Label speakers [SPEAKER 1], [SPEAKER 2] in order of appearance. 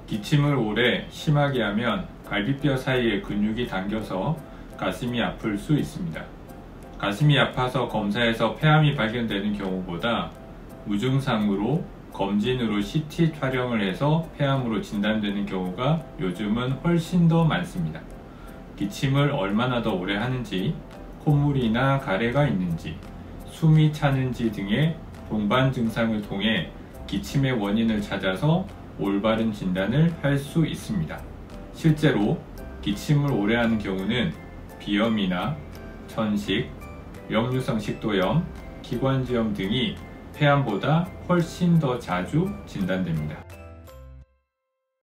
[SPEAKER 1] 기침을 오래 심하게 하면 갈비뼈 사이에 근육이 당겨서 가슴이 아플 수 있습니다. 가슴이 아파서 검사에서 폐암이 발견되는 경우보다 무증상으로 검진으로 CT 촬영을 해서 폐암으로 진단되는 경우가 요즘은 훨씬 더 많습니다. 기침을 얼마나 더 오래 하는지, 콧물이나 가래가 있는지, 숨이 차는지 등의 동반 증상을 통해 기침의 원인을 찾아서 올바른 진단을 할 수 있습니다. 실제로 기침을 오래 하는 경우는 비염이나 천식, 역류성 식도염, 기관지염 등이 폐암보다 훨씬 더 자주 진단됩니다.